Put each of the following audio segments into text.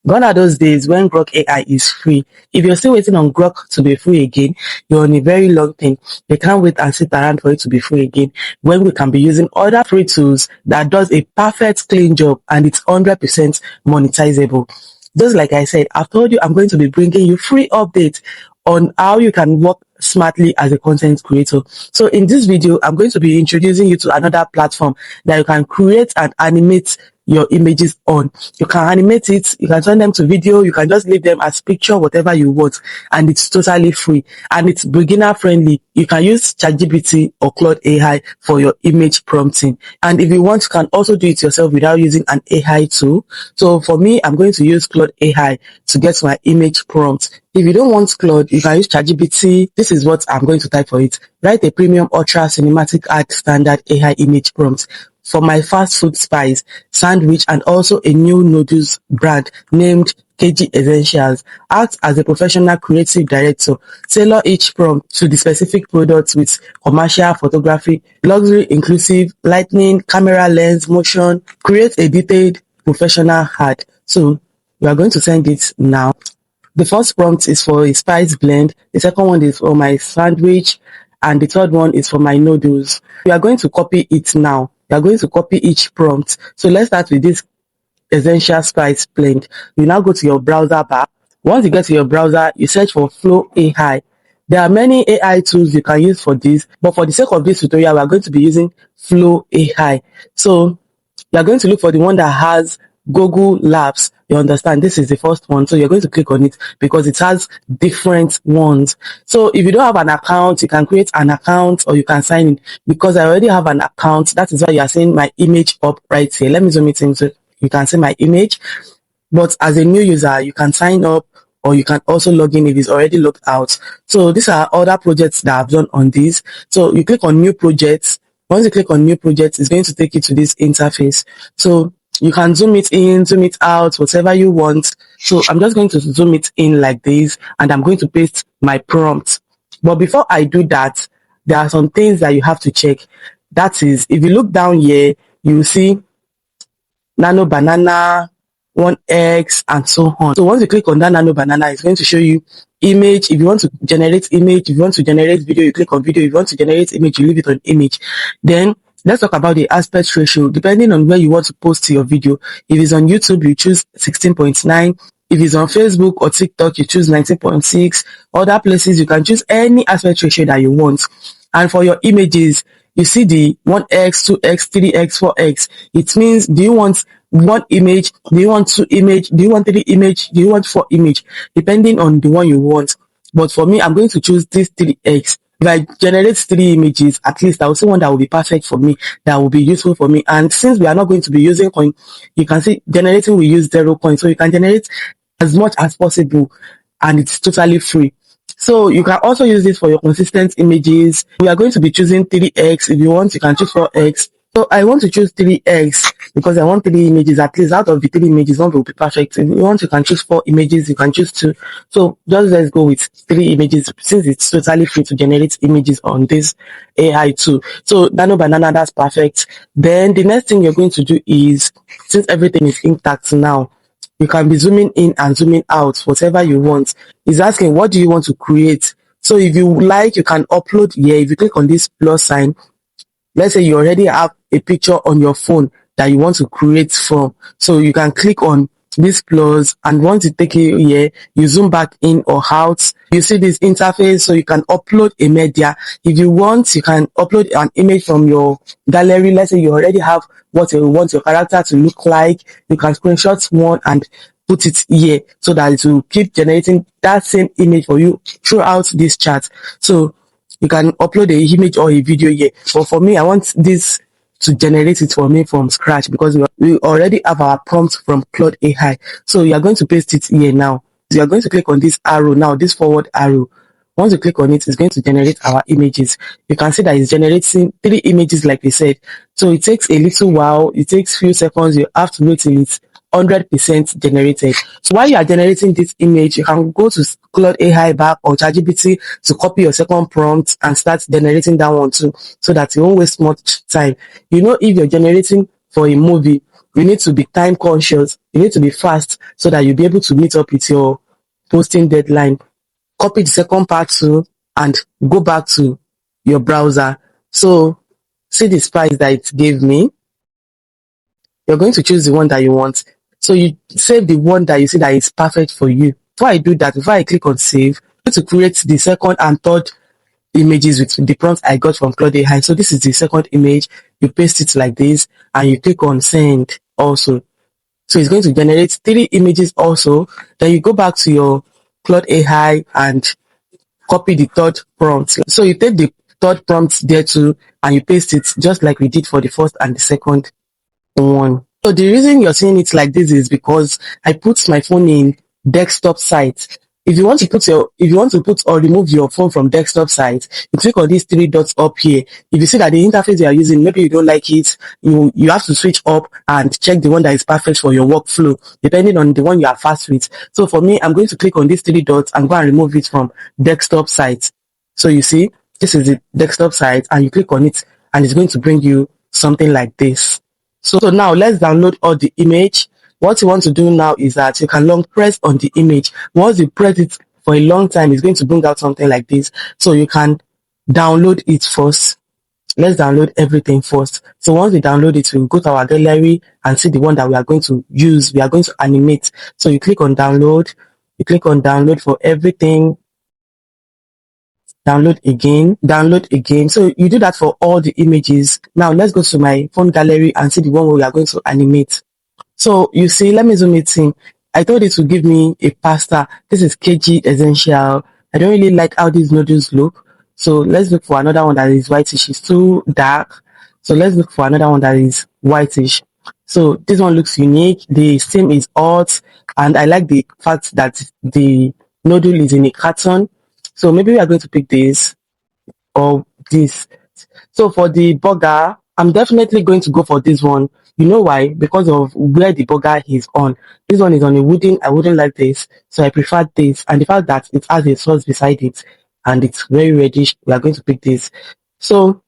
Gone are those days when Grok AI is free. If you're still waiting on Grok to be free again, you're on a very long thing. They can't wait and sit around for it to be free again when we can be using other free tools that does a perfect clean job and it's 100% monetizable. Just like I said, I've told you I'm going to be bringing you free updates on how you can work smartly as a content creator. So in this video, I'm going to be introducing you to another platform that you can create and animate your images on. You can animate it, you can turn them to video, you can just leave them as picture, whatever you want, and it's totally free and it's beginner friendly. You can use ChatGPT or Claude AI for your image prompting, and if you want, you can also do it yourself without using an AI tool. So for me, I'm going to use Claude AI to get my image prompt. If you don't want Claude, you can use ChatGPT. This is what I'm going to type for it. Write a premium ultra cinematic art standard AI image prompt for my fast food spice, sandwich, and also a new noodles brand named KG Essentials. Act as a professional creative director. Tailor each prompt to the specific products with commercial photography, luxury, inclusive, lighting, camera lens, motion. Create a detailed professional ad. So we are going to send it now. The first prompt is for a spice blend. The second one is for my sandwich. And the third one is for my noodles. We are going to copy it now. We are going to copy each prompt. So let's start with this essential spice blend. You now go to your browser bar. Once you get to your browser, you search for Flow AI. There are many AI tools you can use for this, but for the sake of this tutorial, we are going to be using Flow AI. So you are going to look for the one that has Google Labs. You understand? This is the first one. So you're going to click on it because it has different ones. So if you don't have an account, you can create an account or you can sign in. Because I already have an account, that is why you are seeing my image up right here. Let me zoom it in so you can see my image. But as a new user, you can sign up or you can also log in if it's already logged out. So these are other projects that I've done on this. So you click on new projects. Once you click on new projects, it's going to take you to this interface. So you can zoom it in, zoom it out, whatever you want. So I'm just going to zoom it in like this, and I'm going to paste my prompt. But before I do that, there are some things that you have to check. That is, if you look down here, you will see Nano Banana, 1x, and so on. So once you click on that Nano Banana, it's going to show you image. If you want to generate image, if you want to generate video, you click on video. If you want to generate image, you leave it on image. Then let's talk about the aspect ratio. Depending on where you want to post your video, if it's on YouTube, you choose 16.9. If it's on Facebook or TikTok, you choose 19.6. Other places, you can choose any aspect ratio that you want. And for your images, you see the 1x, 2x, 3x, 4x. It means, do you want one image? Do you want two image? Do you want three image? Do you want four image? Depending on the one you want. But for me, I'm going to choose this 3x. If I generate 3 images, at least I will see one that will be perfect for me, that will be useful for me. And since we are not going to be using coin, you can see generating we use 0 coin. So you can generate as much as possible and it's totally free. So you can also use this for your consistent images. We are going to be choosing 3x. If you want, you can choose 4x. So I want to choose 3x because I want 3 images. At least out of the 3 images, one will be perfect. If you want, you can choose 4 images, you can choose 2. So just let's go with 3 images since it's totally free to generate images on this AI tool. So Nano Banana, that's perfect. Then the next thing you're going to do is, since everything is intact now, you can be zooming in and zooming out, whatever you want. It's asking, what do you want to create? So if you like, you can upload here. If you click on this plus sign, let's say you already have a picture on your phone that you want to create from. So you can click on this plus, and once you take it here, you zoom back in or out. You see this interface, so you can upload a media. If you want, you can upload an image from your gallery. Let's say you already have what you want your character to look like. You can screenshot one and put it here so that it will keep generating that same image for you throughout this chat. So you can upload an image or a video here. But for me, I want this to generate it for me from scratch because we already have our prompt from Claude AI. So you are going to paste it here now. So you are going to click on this arrow now, this forward arrow. Once you click on it, it's going to generate our images. You can see that it's generating 3 images like we said. So it takes a little while. It takes few seconds. You have to wait till it's 100% generated. So while you are generating this image, you can go to Claude AI back or ChatGPT to copy your second prompt and start generating that one too, so that you won't waste much time. You know, if you're generating for a movie, you need to be time conscious, you need to be fast so that you'll be able to meet up with your posting deadline. Copy the second part too and go back to your browser. So see the spice that it gave me. You're going to choose the one that you want. So you save the one that you see that is perfect for you. Before I do that, before I click on save, I'm going to create the second and third images with the prompt I got from Claude AI. So this is the second image. You paste it like this and you click on send also. So it's going to generate 3 images also. Then you go back to your Claude AI and copy the third prompt. So you take the third prompt there too and you paste it just like we did for the first and the second one. So the reason you're seeing it like this is because I put my phone in desktop site. If you want to put or remove your phone from desktop site, you click on these 3 dots up here. If you see that the interface you are using, maybe you don't like it, you have to switch up and check the one that is perfect for your workflow, depending on the one you are fast with. So for me, I'm going to click on these 3 dots and go and remove it from desktop site. So you see, this is the desktop site and you click on it and it's going to bring you something like this. So now let's download all the image. What you want to do now is that you can long press on the image. Once you press it for a long time, it's going to bring out something like this. So you can download it first. Let's download everything first. So once we download it, we'll go to our gallery and see the one that we are going to use. We are going to animate. So you click on download. You click on download for everything. Download again. So you do that for all the images. Now let's go to my phone gallery and see the one where we are going to animate. So you see, let me zoom it in. I thought it would give me a pasta. This is KG Essential. I don't really like how these noodles look. So let's look for another one that is whitish. It's too dark. So let's look for another one that is whitish. So this one looks unique. The steam is hot. And I like the fact that the noodle is in a carton. So maybe we are going to pick this or this. So for the burger, I'm definitely going to go for this one. You know why? Because of where the burger is on. This one is on a wooden. I wouldn't like this. So I prefer this. And the fact that it has a sauce beside it and it's very reddish, we are going to pick this. So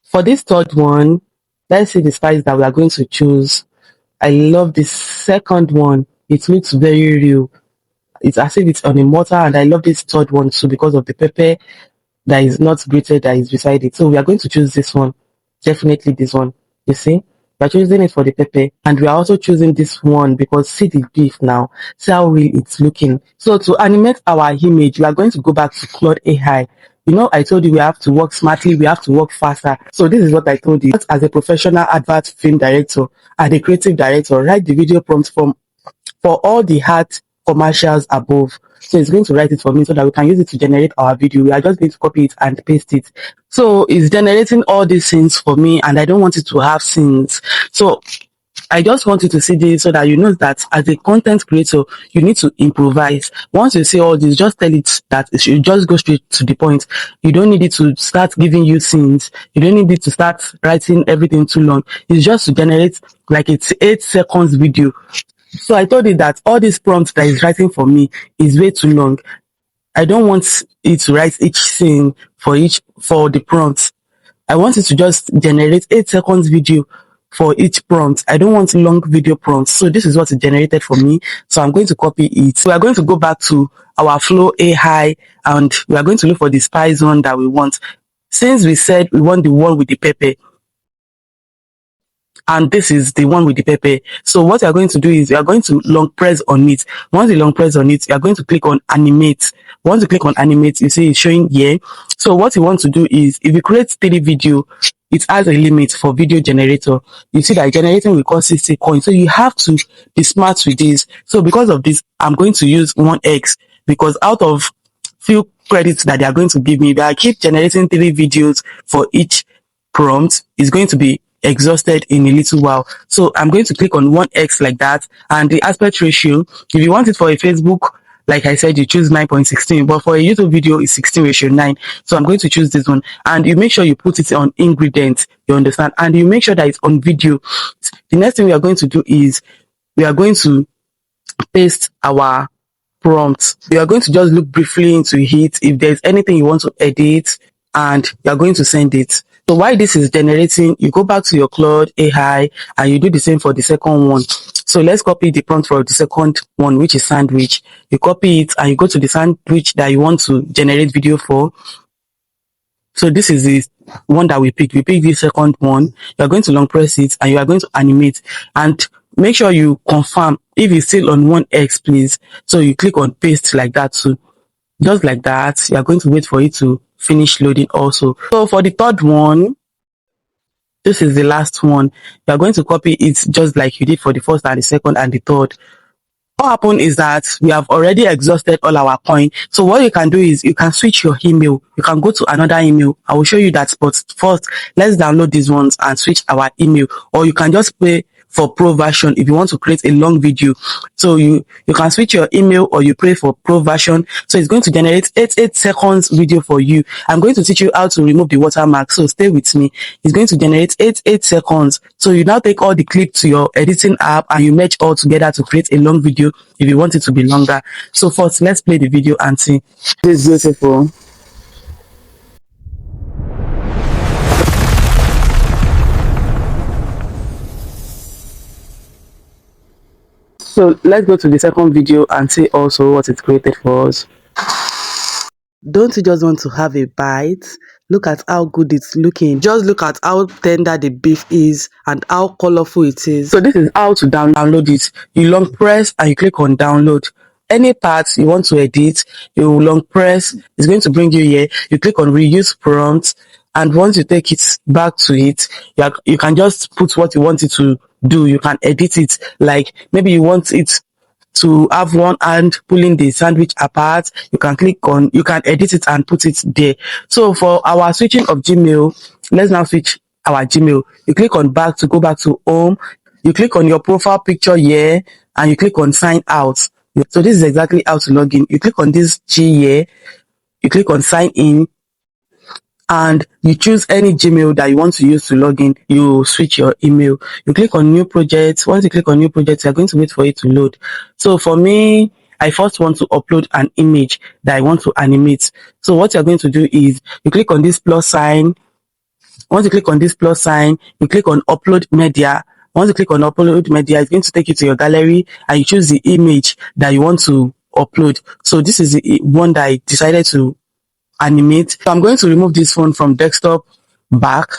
for this third one, let's see the spice that we are going to choose. I love this second one. It looks very real. It's as if it's on a mortar, and I love this third one too because of the pepper that is not grated that is beside it. So we are going to choose this one. Definitely this one. You see? We are choosing it for the pepper, and we are also choosing this one because see the beef now. See how real it's looking. So to animate our image, we are going to go back to Claude AI. You know, I told you we have to work smartly, we have to work faster. So this is what I told you. As a professional advert film director and a creative director, write the video prompt for all the ad commercials above. So it's going to write it for me so that we can use it to generate our video. We are just going to copy it and paste it. So it's generating all these scenes for me, and I don't want it to have scenes. So I just want you to see this so that you know that as a content creator, you need to improvise. Once you see all this, just tell it that it should just go straight to the point. You don't need it to start giving you scenes. You don't need it to start writing everything too long. It's just to generate like it's 8 seconds video. So I told it that all this prompt that is writing for me is way too long. I don't want it to write each scene for the prompt. I want it to just generate 8 seconds video for each prompt. I don't want long video prompts. So this is what it generated for me. So I'm going to copy it. We are going to go back to our Flow AI and we are going to look for the spice one that we want. Since we said we want the one with the pepper, and this is the one with the pepper. So what you are going to do is you are going to long press on it. Once you long press on it, you are going to click on animate. Once you click on animate, you see it's showing here. So what you want to do is if you create 3 video, it has a limit for video generator. You see that generating will cost 60 coins. So you have to be smart with this. So because of this, I'm going to use 1x because out of few credits that they are going to give me, if I keep generating 3 videos for each prompt, is going to be exhausted in a little while. So I'm going to click on 1x like that, and the aspect ratio, if you want it for a Facebook, like I said, you choose 9.16, but for a YouTube video it's 16:9. So I'm going to choose this one, and you make sure you put it on ingredients, you understand, and you make sure that it's on video. The next thing we are going to do is we are going to paste our prompt. You are going to just look briefly into it if there's anything you want to edit, and you are going to send it. So while this is generating, you go back to your Claude AI and you do the same for the second one. So let's copy the prompt for the second one, which is sandwich. You copy it and you go to the sandwich that you want to generate video for. So this is the one that we picked. We picked the second one. You are going to long press it and you are going to animate, and make sure you confirm if it's still on 1x, please. So you click on paste like that too. Just like that, you are going to wait for it to finish loading also. So for the third one, this is the last one. You are going to copy it just like you did for the first and the second and the third. What happened is that we have already exhausted all our coin. So what you can do is you can switch your email. You can go to another email. I will show you that, but first let's download these ones and switch our email. Or you can just pay for pro version if you want to create a long video. So you can switch your email or you pay for pro version. So it's going to generate 8 seconds video for you. I'm going to teach you how to remove the watermark, so stay with me. It's going to generate 8 seconds. So you now take all the clip to your editing app and you merge all together to create a long video if you want it to be longer. So first, let's play the video and see. This is beautiful. So let's go to the second video and see also what it created for us. Don't you just want to have a bite? Look at how good it's looking. Just look at how tender the beef is and how colorful it is. So this is how to download it. You long press and you click on download. Any parts you want to edit, you long press. It's going to bring you here. You click on reuse prompt, and once you take it back to it, you can just put what you want it to do. You can edit it, like maybe you want it to have one hand pulling the sandwich apart. You can edit it and put it there. So for our switching of Gmail, let's now switch our Gmail. You click on back to go back to home. You click on your profile picture here and you click on sign out. So this is exactly how to log in. You click on this G here, you click on sign in, and you choose any Gmail that you want to use to log in. You switch your email. You click on new project. Once you click on new project, you're going to wait for it to load. So for me, I first want to upload an image that I want to animate. So what you're going to do is you click on this plus sign. Once you click on this plus sign, you click on upload media. Once you click on upload media, it's going to take you to your gallery and you choose the image that you want to upload. So this is the one that I decided to animate. So I'm going to remove this phone from desktop back.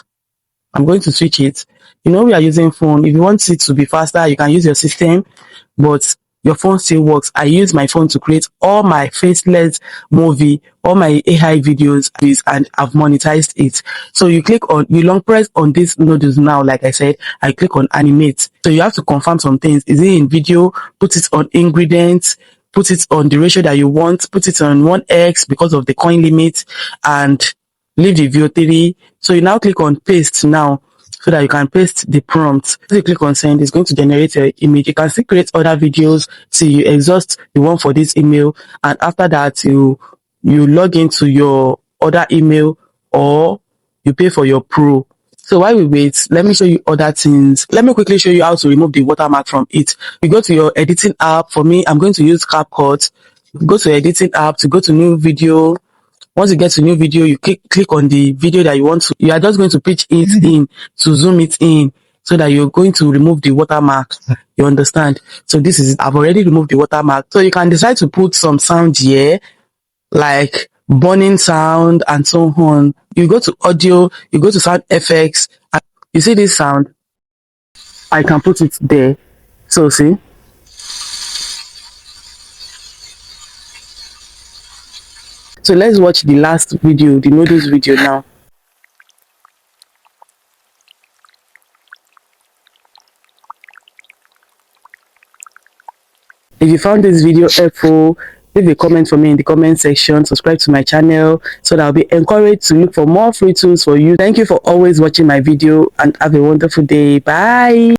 I'm going to switch it. We are using phone. If you want it to be faster, you can use your system, but your phone still works. I use my phone to create all my faceless movie, all my AI videos, and I've monetized it. So you long press on this noodles now, like I said, I click on animate. So you have to confirm some things. Is it in video? Put it on ingredients, put it on the ratio that you want, put it on 1x because of the coin limit, and leave the VO3. So you now click on paste now so that you can paste the prompt. If you click on send, it's going to generate your image. You can still create other videos till you exhaust the one for this email, and after that you log into your other email or you pay for your pro. So while we wait, let me show you other things. Let me quickly show you how to remove the watermark from it. You go to your editing app. For me, I'm going to use CapCut. Go to editing app to go to new video. Once you get to new video, you click on the video that you want to. You are just going to pitch it in to zoom it in so that you're going to remove the watermark. You understand? So this is, I've already removed the watermark. So you can decide to put some sound here, like burning sound and so on. You go to audio, you go to sound effects, and you see this sound. I can put it there. So see. So let's watch the last video, the noodles video now. If you found this video helpful, leave a comment for me in the comment section. Subscribe to my channel so that I'll be encouraged to look for more free tools for you. Thank you for always watching my video and have a wonderful day. Bye.